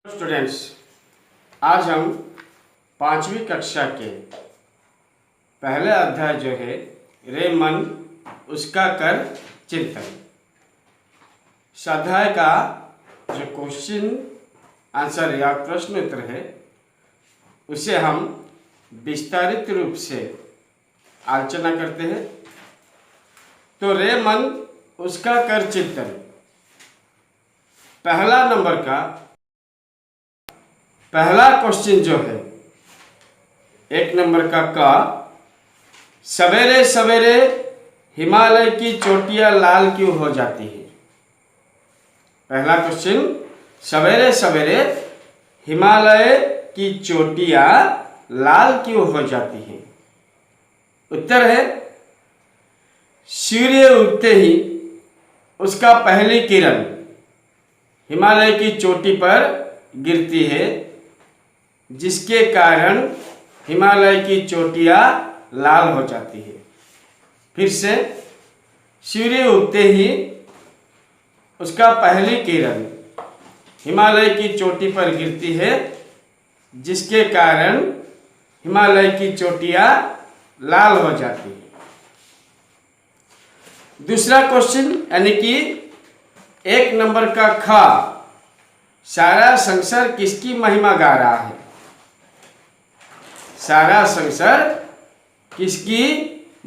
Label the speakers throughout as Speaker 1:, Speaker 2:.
Speaker 1: Students, आज हम पांचवी कक्षा के पहले अध्याय जो है रे मन उसका कर चिंतन, स्वाध्याय का जो क्वेश्चन आंसर या प्रश्न उत्तर है उसे हम विस्तारित रूप से आलोचना करते हैं। तो रे मन उसका कर चिंतन पहला नंबर का पहला क्वेश्चन जो है एक नंबर का सवेरे सवेरे हिमालय की चोटियां लाल क्यों हो जाती है। पहला क्वेश्चन, सवेरे सवेरे हिमालय की चोटियां लाल क्यों हो जाती हैं। उत्तर है सूर्य उगते ही उसका पहली किरण हिमालय की चोटी पर गिरती है, जिसके कारण हिमालय की चोटियां लाल हो जाती है। फिर से, सूर्य उगते ही उसका पहली किरण हिमालय की चोटी पर गिरती है, जिसके कारण हिमालय की चोटियां लाल हो जाती है। दूसरा क्वेश्चन यानी कि एक नंबर का खा, सारा संसार किसकी महिमा गा रहा है। सारा संसार किसकी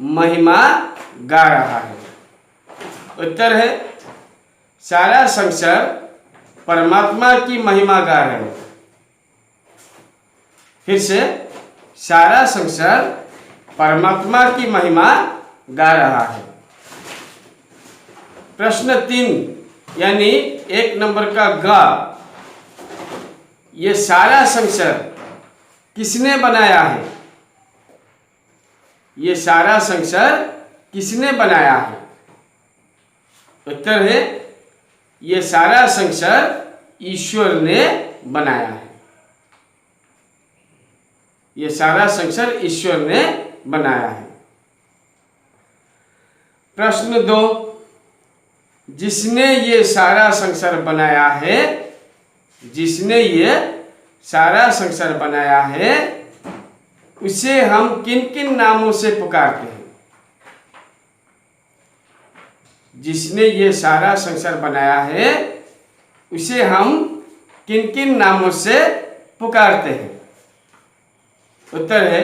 Speaker 1: महिमा गा रहा है। उत्तर है सारा संसार परमात्मा की महिमा गा रहे हैं। फिर से, सारा संसार परमात्मा की महिमा गा रहा है। प्रश्न 3 यानी एक नंबर का गा, ये सारा संसार किसने बनाया है। ये सारा संसार किसने बनाया है। उत्तर है ये सारा संसार ईश्वर ने बनाया है। ये सारा संसार ईश्वर ने बनाया है। प्रश्न 2, जिसने ये सारा संसार बनाया है, जिसने ये सारा संसार बनाया है, उसे हम किन किन नामों से पुकारते हैं। जिसने ये सारा संसार बनाया है, उसे हम किन किन नामों से पुकारते हैं। उत्तर है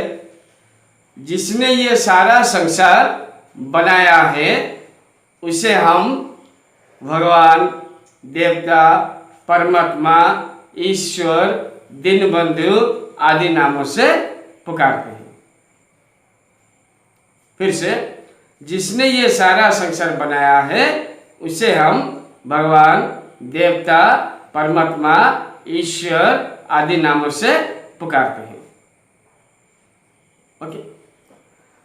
Speaker 1: जिसने ये सारा संसार बनाया है, उसे हम भगवान, देवता, परमात्मा, ईश्वर, दीनबंधु आदि नामों से पुकारते हैं। फिर से, जिसने ये सारा संसार बनाया है, उसे हम भगवान, देवता, परमात्मा, ईश्वर आदि नामों से पुकारते हैं। ओके।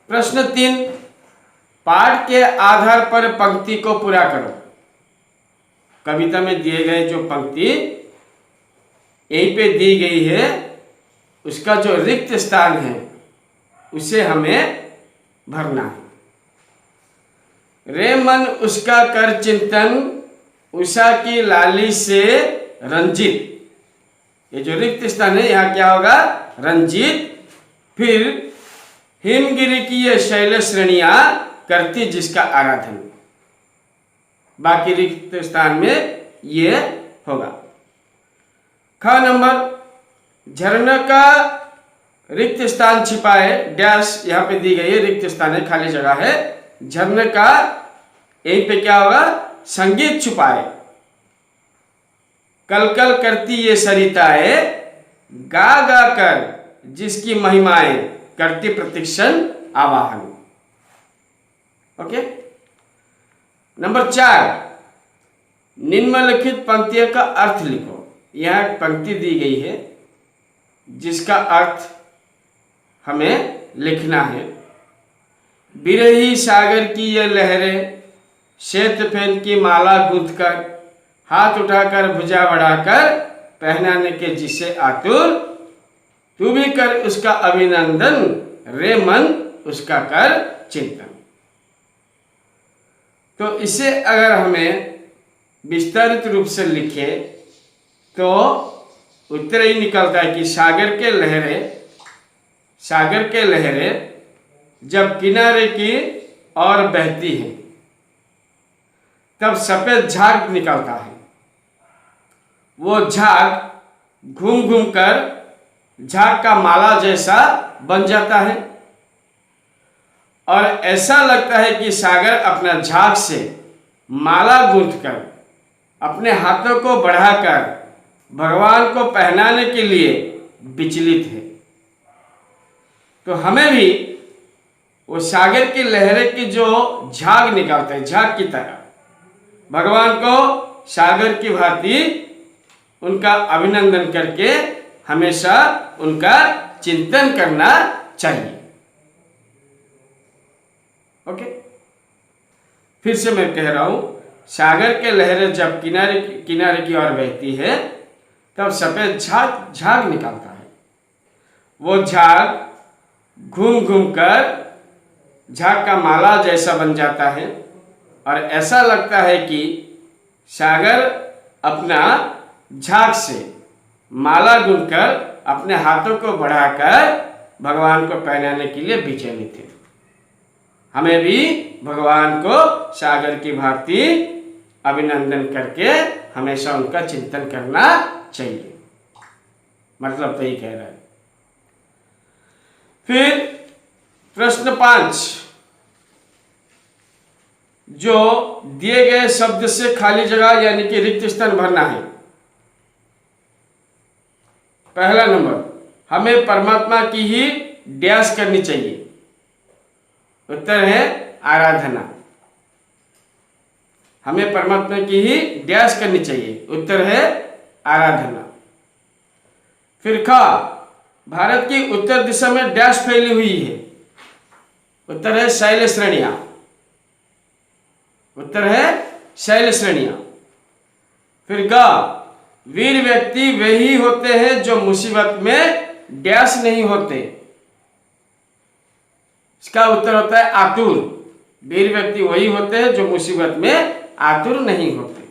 Speaker 1: प्रश्न 3, पाठ के आधार पर पंक्ति को पूरा करो। कविता में दिए गए जो पंक्ति यहीं पे दी गई है, उसका जो रिक्त स्थान है उसे हमें भरना है। रे मन उसका कर चिंतन, उषा की लाली से रंजित। ये जो रिक्त स्थान है यहाँ क्या होगा, रंजित। फिर हिमगिरी की ये शैल श्रेणियां करती जिसका आराधन। बाकी रिक्त स्थान में ये होगा। ख नंबर, झरना का रिक्त स्थान छिपाए डैश, यहाँ पे दी गई है, रिक्त स्थान है, खाली जगह है। झरने का यहीं पे क्या होगा, संगीत छुपाए। कल कल करती ये सरिताएं, गा गा कर जिसकी महिमाएं करती प्रतिक्षण आवाहन। ओके। नंबर 4, निम्नलिखित पंक्तियों का अर्थ लिखो। यह एक पंक्ति दी गई है जिसका अर्थ हमें लिखना है। बिरही सागर की ये लहरें, श्वेत फेन की माला गूंथकर, हाथ उठाकर भुजा बढ़ाकर पहनाने के जिसे आतुर, तू भी कर उसका अभिनंदन, रे मन उसका कर चिंतन। तो इसे अगर हमें विस्तारित रूप से लिखे तो उत्तर ही निकलता है कि सागर के लहरें जब किनारे की ओर बहती हैं तब सफेद झाग निकलता है। वो झाग घूम घूम कर झाग का माला जैसा बन जाता है और ऐसा लगता है कि सागर अपना झाग से माला गूंथकर अपने हाथों को बढ़ाकर भगवान को पहनाने के लिए विचलित है। तो हमें भी वो सागर की लहरें की जो झाग निकालते हैं, झाग की तरह भगवान को सागर की भांति उनका अभिनंदन करके हमेशा उनका चिंतन करना चाहिए। ओके, फिर से मैं कह रहा हूं, सागर के लहरें जब किनारे की ओर बहती है तब सफेद झाग निकालता है। वो झाग घूम घूम कर झाग का माला जैसा बन जाता है और ऐसा लगता है कि सागर अपना झाग से माला गूंथकर अपने हाथों को बढ़ाकर भगवान को पहनाने के लिए विचलित है। हमें भी भगवान को सागर की भांति अभिनंदन करके हमेशा उनका चिंतन करना चाहिए। मतलब तो ही कह रहा है। फिर प्रश्न 5, जो दिए गए शब्द से खाली जगह यानी कि रिक्त स्थान भरना है। पहला नंबर, हमें परमात्मा की ही डैश करनी चाहिए। उत्तर है आराधना। हमें परमात्मा की ही डैश करनी चाहिए। उत्तर है आराधना। फिर ख, भारत की उत्तर दिशा में डैश फैली हुई है। उत्तर है शैल श्रेणियां। उत्तर है शैल श्रेणियां। फिर ग, वीर व्यक्ति वे ही होते हैं जो मुसीबत में डैश नहीं होते। इसका उत्तर होता है आतुर। वीर व्यक्ति वही होते हैं जो मुसीबत में आतुर नहीं होते।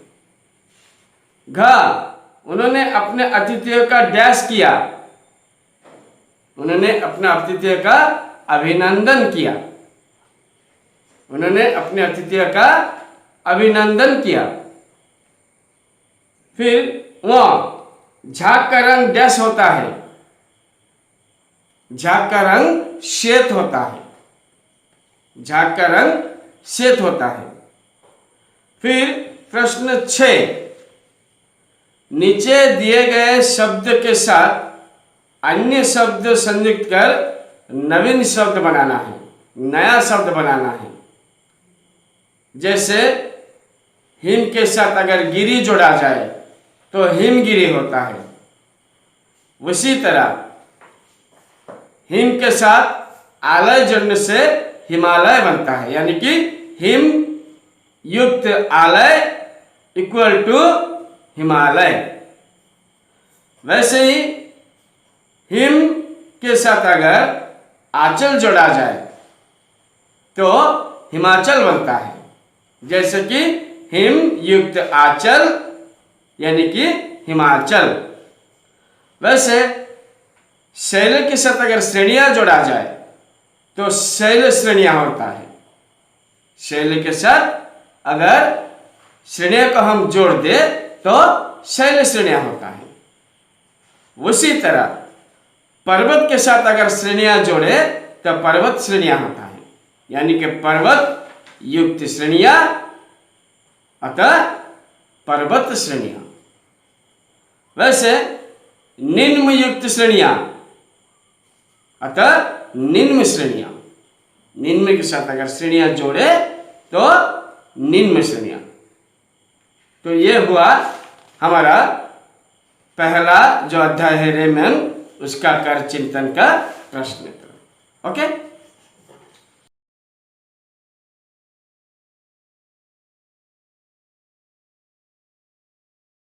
Speaker 1: घ, उन्होंने अपने अतिथियों का डैश किया। उन्होंने अपने अतिथियों का अभिनंदन किया। उन्होंने अपने अतिथियों का अभिनंदन किया। फिर वह झाग का रंग डैश होता है। झाग का रंग श्वेत होता है। झाग का रंग श्वेत होता है। फिर प्रश्न 6, नीचे दिए गए शब्द के साथ अन्य शब्द संयुक्त कर नवीन शब्द बनाना है, नया शब्द बनाना है। जैसे हिम के साथ अगर गिरी जोड़ा जाए तो हिमगिरी होता है। उसी तरह हिम के साथ आलय जोड़ने से हिमालय बनता है, यानी कि हिम युक्त आलय इक्वल टू हिमालय। वैसे ही हिम के साथ अगर आंचल जोड़ा जाए तो हिमाचल बनता है। जैसे कि हिम युक्त आंचल यानी कि हिमाचल। वैसे शैल के साथ अगर श्रेणियां जोड़ा जाए तो शैल श्रेणियां होता है। शैल के साथ अगर श्रेणियों को हम जोड़ दे तो शैल श्रेणियां होता है। उसी तरह पर्वत के साथ अगर श्रेणियां जोड़े तो पर्वत श्रेणियां होता है, यानी कि पर्वत युक्त श्रेणियां अतः पर्वत श्रेणियां। वैसे निम्न युक्त श्रेणियां अतः निम्न श्रेणियां। निम्न के साथ अगर श्रेणियां जोड़े तो निम्न श्रेणियां। तो ये हुआ हमारा पहला जो अध्याय है रेमन, उसका कर चिंतन का प्रश्न। ओके।